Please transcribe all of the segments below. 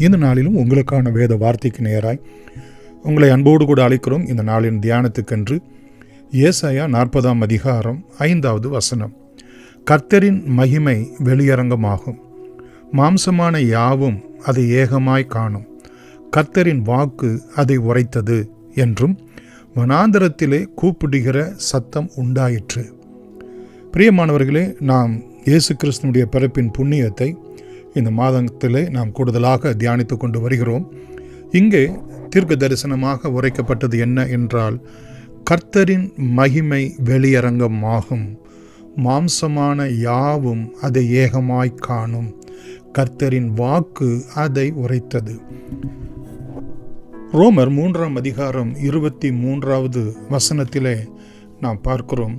இந்த நாளிலும் உங்களுக்கான வேத வார்த்தைக்கு நேராய் உங்களை அன்போடு கூட அழைக்கிறோம். இந்த நாளின் தியானத்துக்கென்று ஏசாயா 40 அதிகாரம் 5வது வசனம். கர்த்தரின் மகிமை வெளியரங்கமாகும், மாம்சமான யாவும் அதை ஏகமாய் காணும், கர்த்தரின் வாக்கு அதை உரைத்தது என்றும் வனாந்தரத்திலே கூப்பிடுகிற சத்தம் உண்டாயிற்று. பிரியமானவர்களே, நாம் இயேசு கிறிஸ்துனுடைய பிறப்பின் புண்ணியத்தை இந்த மாதத்திலே நாம் கூடுதலாக தியானித்து கொண்டு வருகிறோம். இங்கே தீர்க்க தரிசனமாக உரைக்கப்பட்டது என்ன என்றால், கர்த்தரின் மகிமை வெளியரங்கமாகும், மாம்சமான யாவும் அதை ஏகமாய் காணும், கர்த்தரின் வாக்கு அதை உரைத்தது. ரோமர் 3 அதிகாரம் 23வது வசனத்திலே நாம் பார்க்கிறோம்,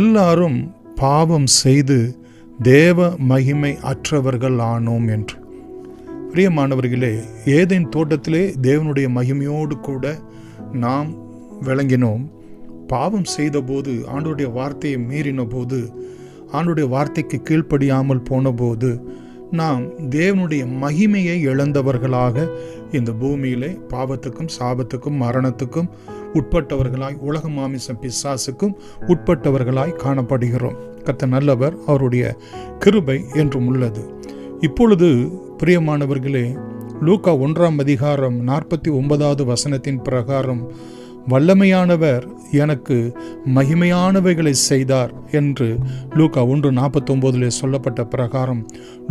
எல்லாரும் பாவம் செய்து தேவ மகிமை அற்றவர்கள் ஆனோம் என்று. பிரியமானவர்களே, ஏதேன் தோட்டத்திலே தேவனுடைய மகிமையோடு கூட நாம் விளங்கினோம். பாவம் செய்தபோது, ஆண்டவருடைய வார்த்தையை மீறின போது, ஆண்டவருடைய வார்த்தைக்கு கீழ்ப்படியாமல் போன போது நாம் தேவனுடைய மகிமையை இழந்தவர்களாக இந்த பூமியிலே பாவத்துக்கும் சாபத்துக்கும் மரணத்துக்கும் உட்பட்டவர்களாய், உலக மாமிசம் பிசாசுக்கும் உட்பட்டவர்களாய் காணப்படுகிறோம். கர்த்தர் நல்லவர், அவருடைய கிருபை என்றும் உள்ளது. இப்பொழுது பிரியமானவர்களே, லூக்கா 1 அதிகாரம் 49வது வசனத்தின் பிரகாரம், வல்லமையானவர் எனக்கு மகிமையானவைகளை செய்தார் என்று லூக்கா 1:49 சொல்லப்பட்ட பிரகாரம்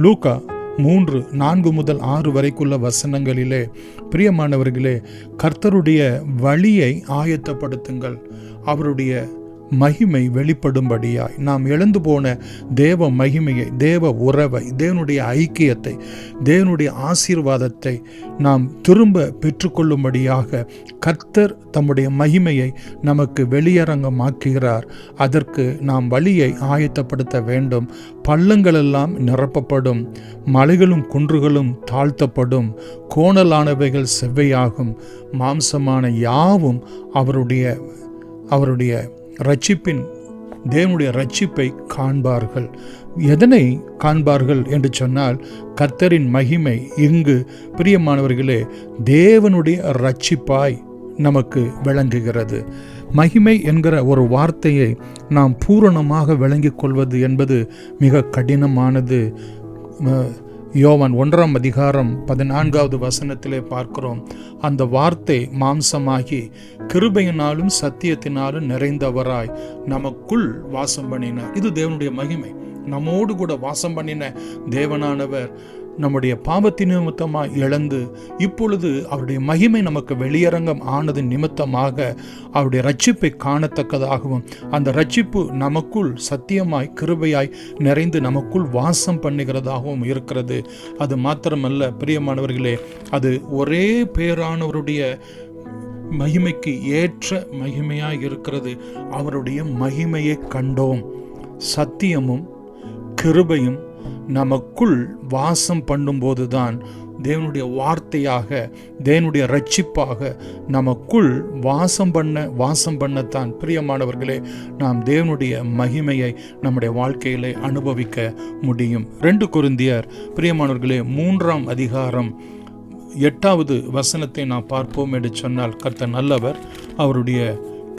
லூக்கா 3:4 முதல் 6 வரைக்குள்ள வசனங்களிலே, பிரியமானவர்களே, கர்த்தருடைய வழியை ஆயத்தப்படுத்துங்கள், அவருடைய மகிமை வெளிப்படும்படியாய், நாம் இழந்து போன தேவ மகிமையை, தேவ உறவை, தேவனுடைய ஐக்கியத்தை, தேவனுடைய ஆசீர்வாதத்தை நாம் திரும்ப பெற்றுக்கொள்ளும்படியாக கர்த்தர் தம்முடைய மகிமையை நமக்கு வெளியரங்கமாக்குகிறார். அதற்கு நாம் வழியை ஆயத்தப்படுத்த வேண்டும். பள்ளங்களெல்லாம் நிரப்பப்படும், மலைகளும் குன்றுகளும் தாழ்த்தப்படும், கோணலானவைகள் செவ்வையாகும், மாம்சமான யாவும் அவருடைய ரட்சிப்பின், தேவனுடைய ரட்சிப்பை காண்பார்கள். எதனை காண்பார்கள் என்று சொன்னால், கர்த்தரின் மகிமை இங்கு பிரியமானவர்களே தேவனுடைய ரட்சிப்பாய் நமக்கு விளங்குகிறது. மகிமை என்கிற ஒரு வார்த்தையை நாம் பூரணமாக விளங்கிக் கொள்வது என்பது மிக கடினமானது. யோவான் 1 அதிகாரம் 14வது வசனத்திலே பார்க்கிறோம், அந்த வார்த்தை மாம்சமாகி கிருபையினாலும் சத்தியத்தினாலும் நிறைந்தவராய் நமக்குள் வாசம் பண்ணினார். இது தேவனுடைய மகிமை. நம்மோடு கூட வாசம் பண்ணின தேவனானவர் நம்முடைய பாவத்தின் நிமித்தமாக இழந்து இப்பொழுது அவருடைய மகிமை நமக்கு வெளியரங்கம் ஆனது நிமித்தமாக அவருடைய ரட்சிப்பை காணத்தக்கதாகவும், அந்த ரட்சிப்பு நமக்குள் சத்தியமாய் கிருபையாய் நிறைந்து நமக்குள் வாசம் பண்ணுகிறதாகவும் இருக்கிறது. அது மாத்திரமல்ல பிரியமானவர்களே, அது ஒரே பேரானவருடைய மகிமைக்கு ஏற்ற மகிமையாய் இருக்கிறது. அவருடைய மகிமையை கண்டோம். சத்தியமும் கிருபையும் நமக்குள் வாசம் பண்ணும்போதுதான் தேவனுடைய வார்த்தையாக, தேவனுடைய ரட்சிப்பாக நமக்குள் வாசம் பண்ணத்தான் பிரியமானவர்களே நாம் தேவனுடைய மகிமையை நம்முடைய வாழ்க்கையிலே அனுபவிக்க முடியும். 2 கொரிந்தியர் பிரியமானவர்களே 3 அதிகாரம் 8வது வசனத்தை நாம் பார்ப்போம் என்று சொன்னால், கர்த்தர் நல்லவர், அவருடைய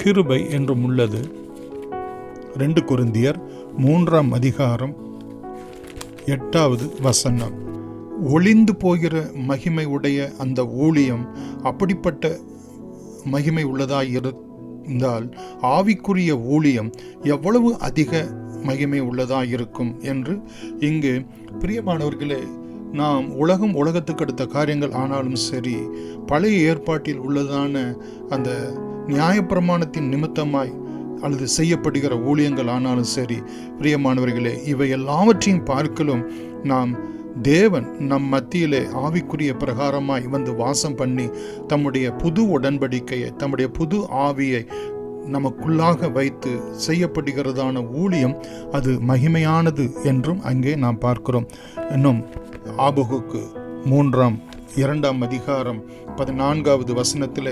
கிருபை என்றும் உள்ளது. 2 கொரிந்தியர் 3 அதிகாரம் 8வது வசனம். ஒளிந்து போகிற மகிமை உடைய அந்த ஊழியம் அப்படிப்பட்ட மகிமை உள்ளதாய் இருந்தால், ஆவிக்குரிய ஊழியம் எவ்வளவு அதிக மகிமை உள்ளதாய் இருக்கும் என்று இங்கு பிரியமானவர்களே, நாம் உலகத்துக்கு அடுத்த காரியங்கள் ஆனாலும் சரி, பழைய ஏற்பாட்டில் உள்ளதான அந்த நியாயப்பிரமாணத்தின் நிமித்தமாய் அல்லது செய்யப்படுகிற ஊழியங்கள் ஆனாலும் சரி, பிரியமானவர்களே, இவை எல்லாவற்றையும் பார்க்கலும் நாம் தேவன் நம் மத்தியிலே ஆவிக்குரிய பிரகாரமாய் வந்து வாசம் பண்ணி தம்முடைய புது உடன்படிக்கையை, தம்முடைய புது ஆவியை நமக்குள்ளாக வைத்து செய்யப்படுகிறதான ஊழியம் அது மகிமையானது என்றும் அங்கே நாம் பார்க்கிறோம். இன்னும் ஆபகுக்கு 3 2ஆம் அதிகாரம் 14வது வசனத்தில்,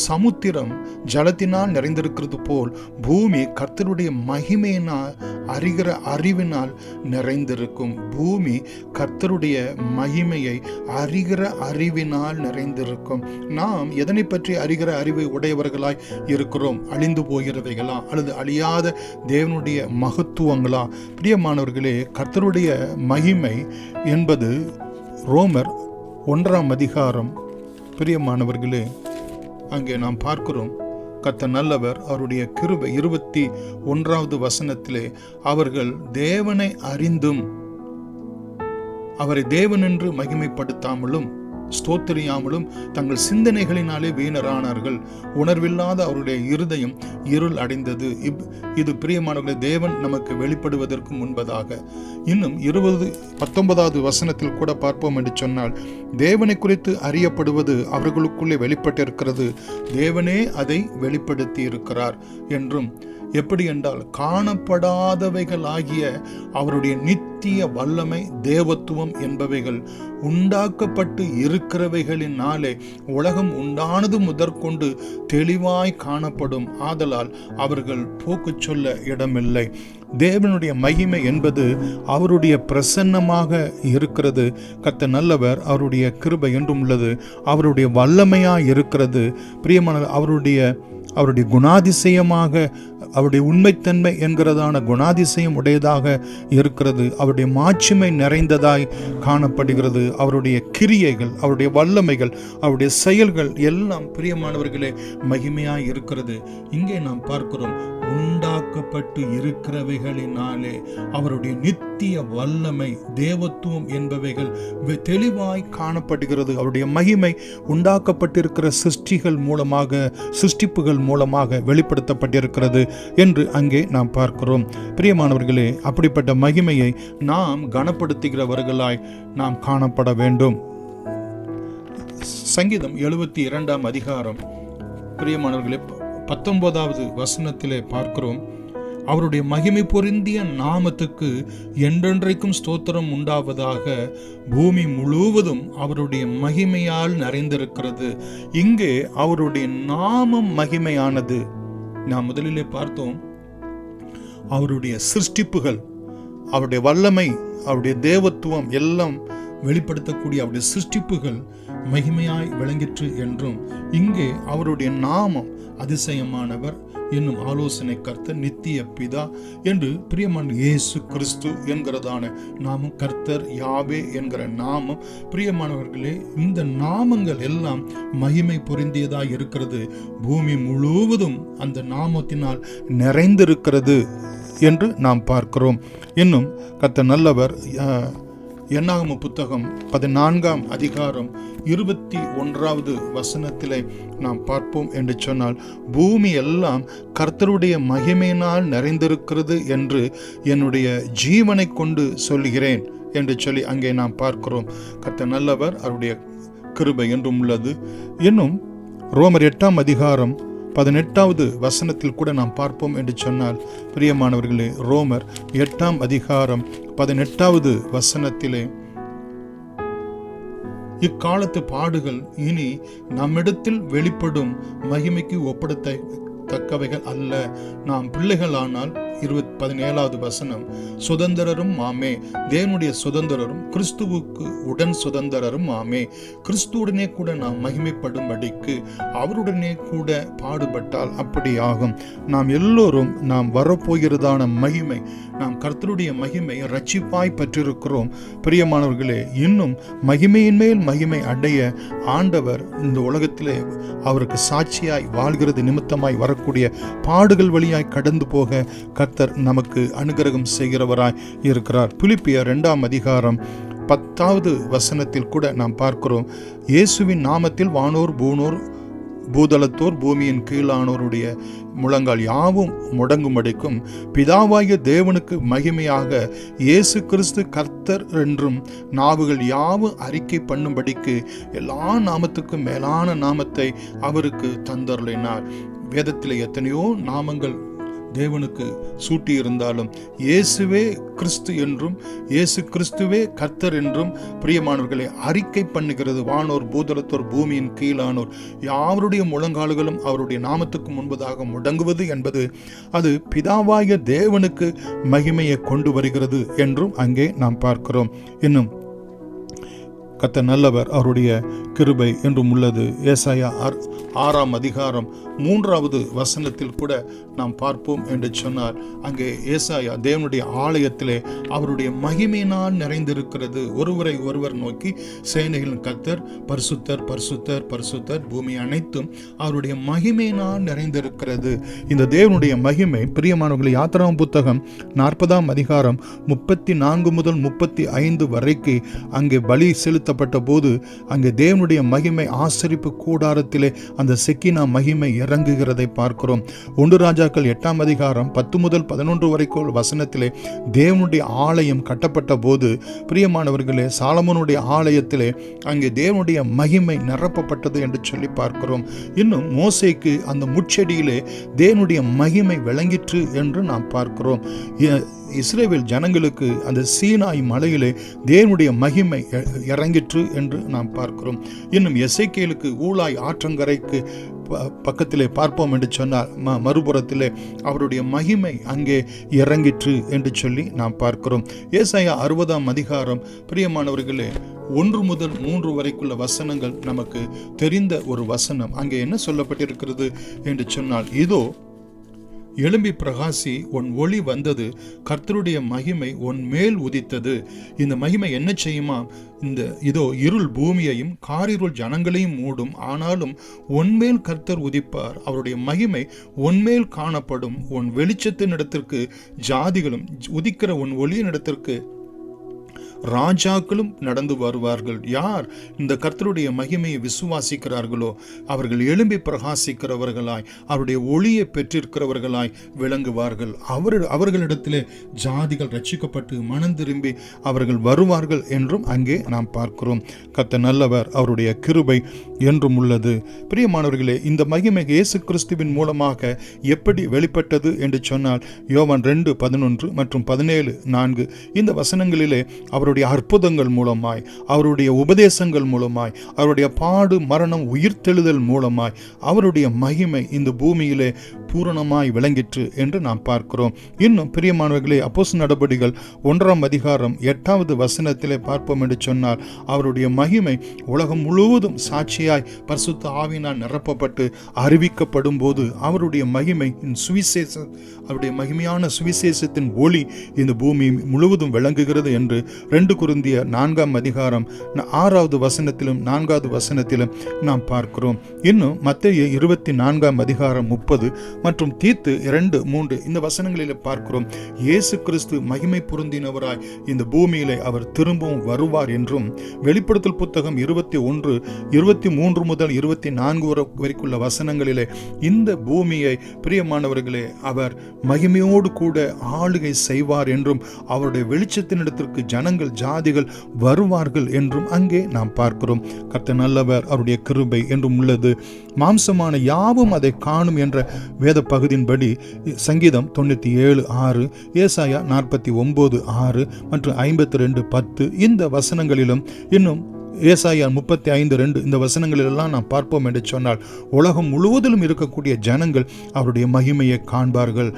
சமுத்திரம் ஜலத்தினால் நிறைந்திருக்கிறது போல் பூமி கர்த்தருடைய மகிமையினால் அறிகிற அறிவினால் நிறைந்திருக்கும். பூமி கர்த்தருடைய மகிமையை அறிகிற அறிவினால் நிறைந்திருக்கும். நாம் எதனை பற்றி அறிகிற அறிவை உடையவர்களாய் இருக்கிறோம்? அழிந்து போகிறவைகளா அல்லது அழியாத தேவனுடைய மகத்துவங்களா? பிரியமானவர்களே, கர்த்தருடைய மகிமை என்பது ரோமர் 1ஆம் அதிகாரம், பிரியமானவர்களே, அங்கே நாம் பார்க்கிறோம், கர்த்தர் நல்லவர், அவருடைய கிருபை 21வது வசனத்திலே, அவர்கள் தேவனை அறிந்தும் அவரை தேவன் என்று மகிமைப்படுத்தாமலும் ஸ்தோத்திரியாமலும் தங்கள் சிந்தனைகளினாலே வீணரானார்கள். உணர்வில்லாத அவருடைய இருதயம் இருள் அடைந்தது. இது பிரியமானவர்களே, தேவன் நமக்கு வெளிப்படுவதற்கு முன்பதாக. இன்னும் 19வது வசனத்தில் கூட பார்ப்போம் என்று சொன்னால், தேவனை குறித்து அறியப்படுவது அவர்களுக்குள்ளே வெளிப்பட்டிருக்கிறது, தேவனே அதை வெளிப்படுத்தி இருக்கிறார் என்றும். எப்படி என்றால், காணப்படாதவைகள் ஆகிய அவருடைய நித்திய வல்லமை, தேவத்துவம் என்பவைகள் உண்டாக்கப்பட்டு இருக்கிறவைகளினாலே உலகம் உண்டானது முதற்கொண்டு தெளிவாய் காணப்படும். ஆதலால் அவர்கள் போக்கு சொல்ல இடமில்லை. தேவனுடைய மகிமை என்பது அவருடைய பிரசன்னமாக இருக்கிறது. கர்த்தர் நல்லவர், அவருடைய கிருபை என்றும் உள்ளது, அவருடைய வல்லமையாக இருக்கிறது. பிரியமான அவருடைய குணாதிசயமாக, அவருடைய உண்மைத்தன்மை என்கிறதான குணாதிசயம் உடையதாக இருக்கிறது. அவருடைய மாட்சிமை நிறைந்ததாய் காணப்படுகிறது. அவருடைய கிரியைகள், அவருடைய வல்லமைகள், அவருடைய செயல்கள் எல்லாம் பிரியமானவர்களே மகிமையாய் இருக்கிறது. இங்கே நாம் பார்க்கிறோம், உண்டாக்கப்பட்டு இருக்கிறவைகளினாலே அவருடைய நித்திய வல்லமை, தேவத்துவம் என்பவைகள் தெளிவாய் காணப்படுகிறது. அவருடைய மகிமை உண்டாக்கப்பட்டிருக்கிற சிருஷ்டிப்புகள் மூலமாக வெளிப்படுத்தப்பட்டிருக்கிறது என்று அங்கே நாம் பார்க்கிறோம். பிரியமானவர்களே, அப்படிப்பட்ட மகிமையை நாம் கனப்படுத்துகிறவர்களாய் நாம் காணப்பட வேண்டும். சங்கீதம் 72ஆம் அதிகாரம், பிரியமானவர்களே, 19வது வசனத்திலே பார்க்கிறோம், அவருடைய மகிமை பொருந்திய நாமத்துக்கு என்றென்றைக்கும் ஸ்தோத்திரம் உண்டாவதாக, பூமி முழுவதும் அவருடைய மகிமையால் நிறைந்திருக்கிறது. இங்கே அவருடைய நாமம் மகிமையானது. நாம் முதலிலே பார்த்தோம், அவருடைய சிருஷ்டிப்புகள், அவருடைய வல்லமை, அவருடைய தேவத்துவம் எல்லாம் வெளிப்படுத்தக்கூடிய அவருடைய சிருஷ்டிப்புகள் மகிமையாய் விளங்கிற்று என்றும், இங்கே அவருடைய நாமம் அதிசயமானவர் என்னும் ஆலோசனை கர்த்தர், நித்திய பிதா என்று பிரியமான இயேசு கிறிஸ்து என்கிறதான நாமம், கர்த்தர் யாவே என்கிற நாமம். பிரியமானவர்களே, இந்த நாமங்கள் எல்லாம் மகிமை பொருந்தியதாய் இருக்கிறது. பூமி முழுவதும் அந்த நாமத்தினால் நிறைந்திருக்கிறது என்று நாம் பார்க்கிறோம். இன்னும் கர்த்தர் நல்லவர். என்னாகம புத்தகம் 14ஆம் அதிகாரம் 21வது வசனத்திலே நாம் பார்ப்போம் என்று சொன்னால், பூமி எல்லாம் கர்த்தருடைய மகிமையினால் நிறைந்திருக்கிறது என்று என்னுடைய ஜீவனை கொண்டு சொல்கிறேன் என்று சொல்லி அங்கே நாம் பார்க்கிறோம். கர்த்தர் நல்லவர், அவருடைய கிருபை என்றும் உள்ளது. இன்னும் ரோமர் 8ஆம் அதிகாரம் 18வது வசனத்தில் கூட நாம் பார்ப்போம் என்று சொன்னால், பிரியமானவர்களே, ரோமர் 8ஆம் அதிகாரம் 18வது வசனத்திலே, இக்காலத்து பாடுகள் இனி நம்மிடத்தில் வெளிப்படும் மகிமைக்கு ஒப்பிடத்தக்கவைகள் அல்ல. நாம் பிள்ளைகளானால் 17வது வசனம், சுதந்திரரும் ஆமே, தேவனுடைய சுதந்திரரும் கிறிஸ்துவுக்கு உடன் சுதந்திரரும் ஆமே. கிறிஸ்துவுடனே கூட நாம் மகிமைப்படும்படிக்கு அவருடனே கூட பாடுபட்டால் அப்படி ஆகும். நாம் எல்லோரும் நாம் வரப்போகிறதான மகிமை, நாம் கர்த்தருடைய மகிமை ரட்சிப்பாய் பெற்றிருக்கிறோம். பிரியமானவர்களே, இன்னும் மகிமையின் மேல் மகிமை அடைய ஆண்டவர் இந்த உலகத்திலே அவருக்கு சாட்சியாய் வாழ்கிறது நிமித்தமாய் வரக்கூடிய பாடுகள் வழியாய் கடந்து போக கர்த்தர் நமக்கு அனுகிரகம் செய்கிறவராய் இருக்கிறார். பிலிப்பியர் 2ஆம் அதிகாரம் 10வது வசனத்தில் கூட நாம் பார்க்கிறோம், இயேசுவின் நாமத்தில் வானோர் பூதலத்தோர் பூமியின் கீழானோருடைய முழங்கால் யாவும் முடங்கும்படிக்கும் பிதாவாகிய தேவனுக்கு மகிமையாக இயேசு கிறிஸ்து கர்த்தர் என்றும் நாவுகள் யாவும் அறிக்கை பண்ணும்படிக்கு எல்லா நாமத்துக்கும் மேலான நாமத்தை அவருக்கு தந்தருளினார். வேதத்தில் எத்தனையோ நாமங்கள் தேவனுக்கு சூட்டியிருந்தாலும் இயேசுவே கிறிஸ்து என்றும் இயேசு கிறிஸ்துவே கர்த்தர் என்றும் பிரியமானவர்களை அறிக்கை பண்ணுகிறது. வானோர் பூதலத்தோர் பூமியின் கீழானோர் யாவருடைய முழங்கால்களும் அவருடைய நாமத்துக்கு முன்பதாக முடங்குவது என்பது அது பிதாவாகிய தேவனுக்கு மகிமையை கொண்டு வருகிறது என்றும் அங்கே நாம் பார்க்கிறோம். இன்னும் கர்த்தர் நல்லவர், அவருடைய கிருபை என்றும் உள்ளது. ஏசாயா 6ஆம் அதிகாரம் 3வது வசனத்தில் கூட நாம் பார்ப்போம் என்று சொன்னார். அங்கே ஏசாயா தேவனுடைய ஆலயத்திலே அவருடைய மகிமையினால் நிறைந்திருக்கிறது. ஒருவரை ஒருவர் நோக்கி சேனைகளின் கர்த்தர் பரிசுத்தர் பரிசுத்தர் பரிசுத்தர், பூமி அனைத்தும் அவருடைய மகிமையினால் நிறைந்திருக்கிறது. இந்த தேவனுடைய மகிமை பிரியமானவர்களை யாத்திராகமம் புத்தகம் 40ஆம் அதிகாரம் 34 முதல் 35 வரைக்கு அங்கே பலி செலுத்தப்பட்ட போது அங்கே தேவனுடைய மகிமை ஆசரிப்பு கூடாரத்திலே அந்த செக்கினா மகிமை இறங்குகிறதை பார்க்கிறோம். 1 ராஜாக்கள் 8ஆம் அதிகாரம் 10 முதல் 11 வரைக்கும் வசனத்திலே தேவனுடைய ஆலயம் கட்டப்பட்ட போது பிரியமானவர்களே சாலமோனுடைய ஆலயத்திலே அங்கே தேவனுடைய மகிமை நிரப்பப்பட்டது என்று சொல்லி பார்க்கிறோம். இன்னும் மோசேக்கு அந்த முட்செடியிலே தேவனுடைய மகிமை விளங்கிற்று என்று நாம் பார்க்கிறோம். இஸ்ரவேல் ஜனங்களுக்கு அந்த சீனாய் மலையிலே தேவனுடைய மகிமை இறங்கிற்று என்று நாம் பார்க்கிறோம். இன்னும் எசேக்கியேலுக்கு ஊலாய் ஆற்றங்கரைக்கு பக்கத்திலே பார்ப்போம் என்று சொன்னால் மறுபுறத்திலே அவருடைய மகிமை அங்கே இறங்கிற்று என்று சொல்லி நாம் பார்க்கிறோம். ஏசாயா 60ஆம் அதிகாரம் பிரியமானவர்களே 1 முதல் 3 வரைக்குள்ள வசனங்கள் நமக்கு தெரிந்த ஒரு வசனம். அங்கே என்ன சொல்லப்பட்டிருக்கிறது என்று சொன்னால், இதோ எழும்பி பிரகாசி, உன் ஒளி வந்தது, கர்த்தருடைய மகிமை உன் மேல் உதித்தது. இந்த மகிமை என்ன செய்யுமா? இதோ இருள் பூமியையும் காரிருள் ஜனங்களையும் மூடும், ஆனாலும் உன்மேல் கர்த்தர் உதிப்பார். அவருடைய மகிமை உன்மேல் காணப்படும். உன் வெளிச்சத்தின் இடத்திற்கு ஜாதிகளும் உதிக்கிற உன் ஒளியின் இடத்திற்கு ராஜாக்களும் நடந்து வருவார்கள். யார் இந்த கர்த்தருடைய மகிமையை விசுவாசிக்கிறார்களோ அவர்கள் எழும்பி பிரகாசிக்கிறவர்களாய் அவருடைய ஒளியை பெற்றிருக்கிறவர்களாய் விளங்குவார்கள். அவர்களிடத்திலே ஜாதிகள் ரட்சிக்கப்பட்டு மனம் திரும்பி அவர்கள் வருவார்கள் என்றும் அங்கே நாம் பார்க்கிறோம். கர்த்தர் நல்லவர், அவருடைய கிருபை என்றும் உள்ளது. பிரியமானவர்களே, இந்த மகிமை இயேசு கிறிஸ்துவின் மூலமாக எப்படி வெளிப்பட்டது என்று சொன்னால், யோவான் 2:11 மற்றும் 17:4 இந்த வசனங்களிலே அவருடைய அற்புதங்கள் மூலமாய், அவருடைய உபதேசங்கள் மூலமாய், அவருடைய பாடு மரணம் உயிர்த்தெழுதல் மூலமாய் அவருடைய மகிமை இந்த பூமியிலே பூரணமாய் விளங்கிற்று என்று நாம் பார்க்கிறோம். இன்னும் பிரியமானவர்களே, அப்போஸ்தலர் நடபடிகள் 1ஆம் அதிகாரம் 8வது வசனத்திலே பார்ப்போம் என்று சொன்னால், அவருடைய மகிமை உலகம் முழுவதும் சாட்சியாய் பரிசுத்த ஆவியினால் நிரப்பப்பட்டு அறிவிக்கப்படும் போது அவருடைய மகிமை அவருடைய மகிமையான சுவிசேஷத்தின் ஒளி இந்த பூமி முழுவதும் விளங்குகிறது என்று 2 கொரிந்தியர் 4ஆம் அதிகாரம் 6வது வசனத்திலும் 4வது வசனத்திலும் நாம் பார்க்கிறோம். இன்னும் மத்தேயு 24ஆம் அதிகாரம் 30 மற்றும் தீத்து 2:3 இந்த வசனங்களில் பார்க்கிறோம். இயேசு கிறிஸ்து மகிமை பொருந்தினவராய் இந்த பூமியிலே அவர் திரும்பவும் வருவார் என்றும், வெளிப்படுத்தல் புத்தகம் 21:23 முதல் 24 வரைக்குள்ள வசனங்களிலே இந்த பூமியை பிரியமானவர்களே அவர் மகிமையோடு கூட ஆளுகை செய்வார் என்றும், அவருடைய வெளிச்சத்தினிடத்திற்கு ஜனங்கள் ஜாதிகள் வருவார்கள் என்றும் அங்கே நாம் பார்க்கிறோம். கர்த்தர் நல்லவர், அவருடைய கிருபை என்றும் உள்ளது. மாம்சமான யாவும் அதை காணும் என்ற வேத பகுதியின்படி சங்கீதம் 97:6, ஏசாயா 49:6 மற்றும் 52:10 இந்த வசனங்களிலும், இன்னும் ஏசாயா 35:2 இந்த வசனங்களிலெல்லாம் நாம் பார்ப்போம் என்று சொன்னால், உலகம் முழுவதிலும் இருக்கக்கூடிய ஜனங்கள் அவருடைய மகிமையை காண்பார்கள்.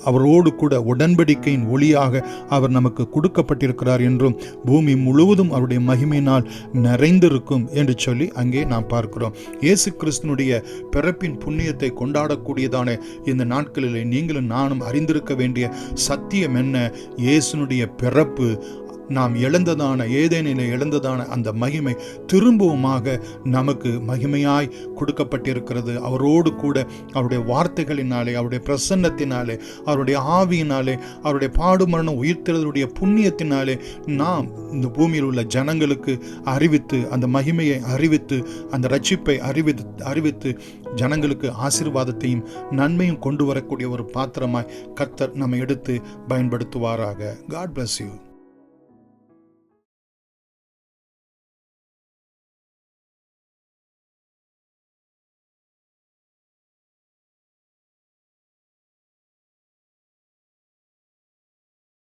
அவரோடு கூட உடன்படிக்கையின் ஒளியாக அவர் நமக்கு கொடுக்கப்பட்டிருக்கிறார் என்றும், பூமி முழுவதும் அவருடைய மகிமையினால் நிறைந்திருக்கும் என்று சொல்லி அங்கே நாம் பார்க்கிறோம். இயேசு கிறிஸ்துனுடைய பிறப்பின் புண்ணியத்தை கொண்டாடக்கூடியதான இந்த நாட்களிலே நீங்களும் நானும் அறிந்திருக்க வேண்டிய சத்தியம் என்ன? இயேசுனுடைய பிறப்பு நாம் ஏதேனிலே இழந்ததான அந்த மகிமை திரும்பவுமாக நமக்கு மகிமையாய் கொடுக்கப்பட்டிருக்கிறது. அவரோடு கூட அவருடைய வார்த்தைகளினாலே, அவருடைய பிரசன்னத்தினாலே, அவருடைய ஆவியினாலே, அவருடைய பாடு மரணம் உயிர்த்தெழுதலுடைய புண்ணியத்தினாலே நாம் இந்த பூமியில் உள்ள ஜனங்களுக்கு அறிவித்து, அந்த மகிமையை அறிவித்து, அந்த ரட்சிப்பை அறிவித்து ஜனங்களுக்கு ஆசீர்வாதத்தையும் நன்மையும் கொண்டு வரக்கூடிய ஒரு பாத்திரமாய் கர்த்தர் நம்மை எடுத்து பயன்படுத்துவாராக. God bless you.